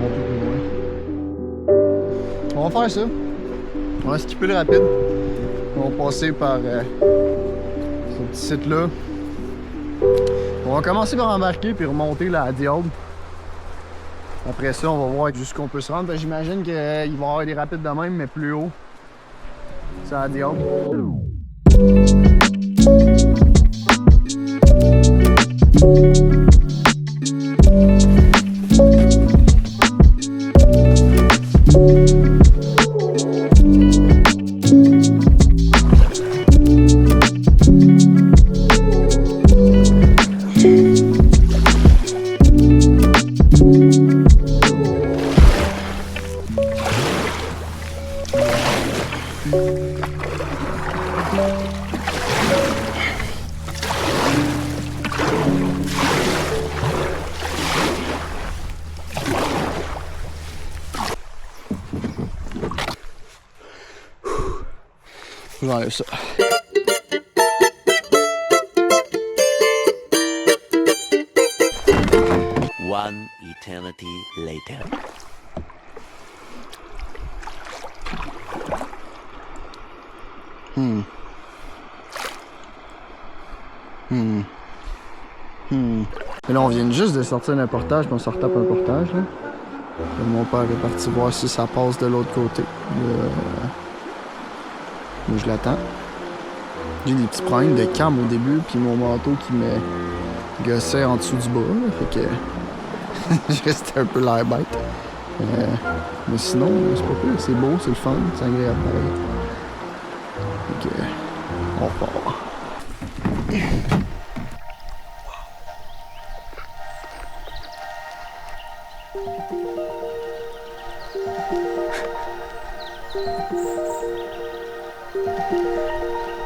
monter plus loin. On va faire ça. On va skipper le rapide. On va passer par ce petit site-là. On va commencer par embarquer puis remonter là, à Diable. Après ça, on va voir jusqu'où on peut se rendre. J'imagine qu'il va y avoir des rapides de même, mais plus haut. C'est à Diable. J'enlève ça. One eternity later. Et là, on vient juste de sortir d'un portage, puis on se retape un portage. Là. Mon père est parti voir si ça passe de l'autre côté. Moi, je l'attends. J'ai des petits problèmes de cam au début, puis mon manteau qui me gossait en dessous du bras. Là, fait que je restais un peu l'air bête. Mais sinon, c'est pas pire. C'est beau, c'est le fun, c'est agréable pareil. Fait que on repart.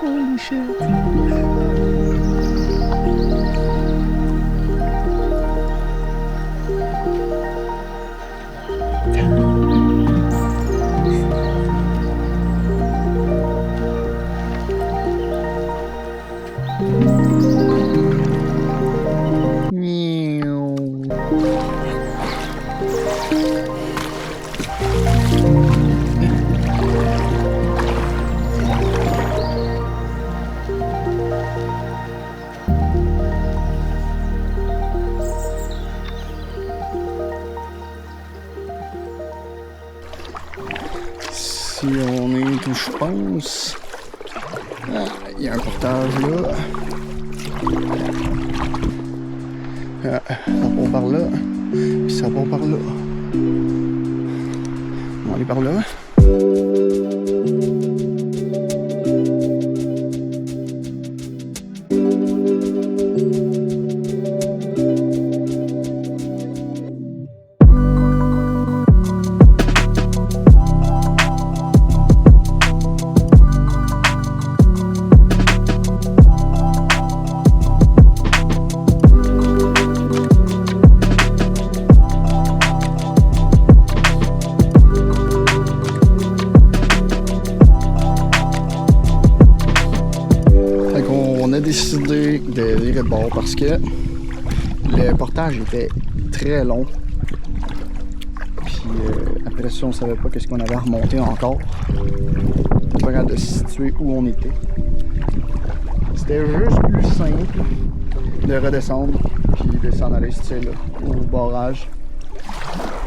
Holy shit. Si on est où je pense, il y a un portage là. Ça part par là, puis ça part par là. On va aller par là. On a décidé de virer de bord parce que le portage était très long. Puis après ça, on savait pas qu'est-ce qu'on avait à remonter encore. On était pas capable de se situer où on était. C'était juste plus simple de redescendre puis de s'en aller là, au barrage.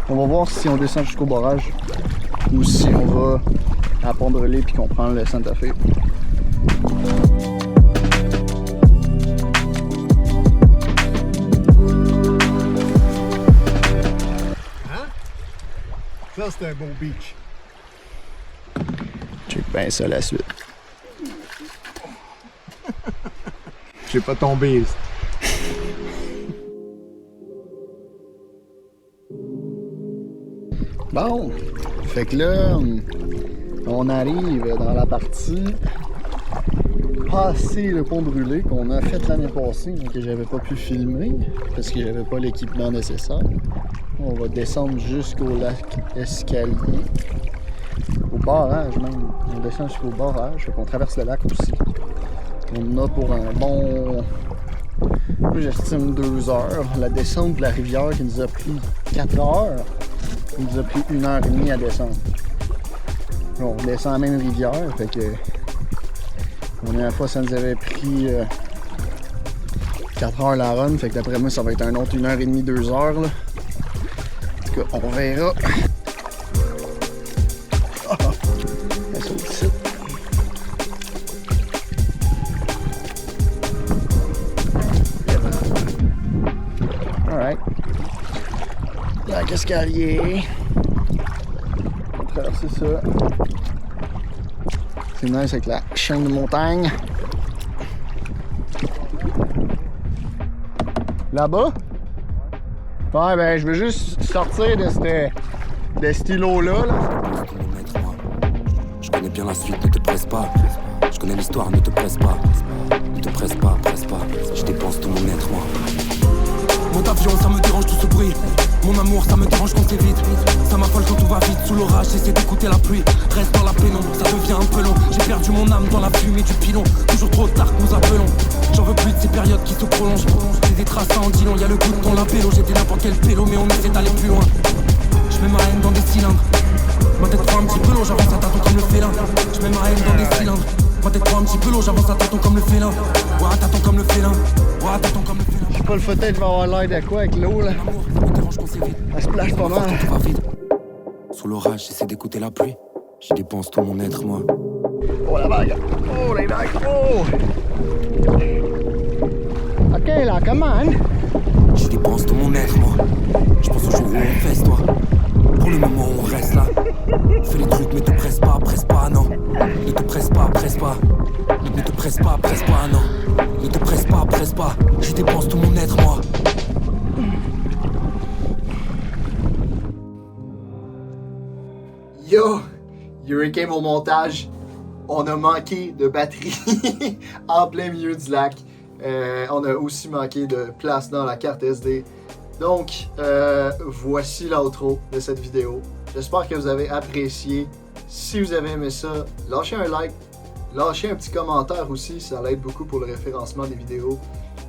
On va voir si on descend jusqu'au barrage ou si on va à Pont-de-Relais puis qu'on prend le Santa Fe. Ça, c'est un beau beach. Check bien ça la suite. J'ai pas tombé. Bon, fait que là, on arrive dans la partie passer le pont brûlé qu'on a fait l'année passée, mais que j'avais pas pu filmer parce que j'avais pas l'équipement nécessaire. On va descendre jusqu'au lac Escalier, au barrage même. On descend jusqu'au barrage, fait qu'on traverse le lac aussi. On a pour un bon, j'estime 2 heures. La descente de la rivière qui nous a pris 4 heures. nous a pris 1h30 à descendre. Bon, on descend la même rivière, fait que la dernière fois ça nous avait pris 4 heures la run, fait que d'après moi ça va être un autre 1h30, 2 heures là. En tout cas, on verra. Ça saute ici. Alright. Dans l'escalier. On va traverser ça. C'est nice avec la chaîne de montagne. Là-bas? Ouais, ben je veux juste sortir de cet îlot-là. Là. Je connais bien la suite, ne te presse pas. Je connais l'histoire, ne te presse pas. Ne te presse pas, presse pas. Je dépense tout mon être, moi. Mon avion, ça me dérange tout ce bruit. Mon amour, ça me dérange quand c'est vite. Ça m'affole quand tout va vite. Sous l'orage, j'essaie d'écouter la pluie. Reste dans la pénombre, ça devient un peu long. J'ai perdu mon âme dans la fumée du pilon. Toujours trop tard que nous appelons. J'en veux plus de ces périodes qui se prolongent. J'ai des traces en dilon, y'a le goût de ton lapélo. J'étais n'importe quel pélo, mais on essaie d'aller plus loin. Je mets ma haine dans des cylindres. Ma tête prend un petit peu long, j'avance à tâtons comme le félin. Je mets ma haine dans des cylindres. Ma tête prend un petit peu long, j'avance à tâtons comme le félin. Ouais, à tâtons comme le félin. Ouais, à tâtons comme le félin. Je sais pas, le footage va avoir l'air de quoi avec l'eau là. Elle se plage pas mal. Sous l'orage, j'essaie d'écouter la pluie. J'y dépense tout mon être, moi. Oh la vague! Oh les vagues! Oh! Ok là, come on! J'y dépense tout mon être, moi. Je pense au jour où on fesse, toi. Pour le moment, on reste là. Fais les trucs, mais te presse pas, non. Ne te presse pas, Ne te presse pas, non. Ne te presse pas. J'y dépense tout mon être, moi. Yo! Hurricane au montage. On a manqué de batterie en plein milieu du lac. On a aussi manqué de place dans la carte SD. Donc, voici l'outro de cette vidéo. J'espère que vous avez apprécié. Si vous avez aimé ça, lâchez un like. Lâchez un petit commentaire aussi, ça l'aide beaucoup pour le référencement des vidéos.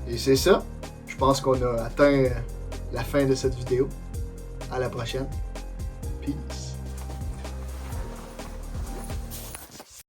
Et c'est ça. Je pense qu'on a atteint la fin de cette vidéo. À la prochaine. Peace.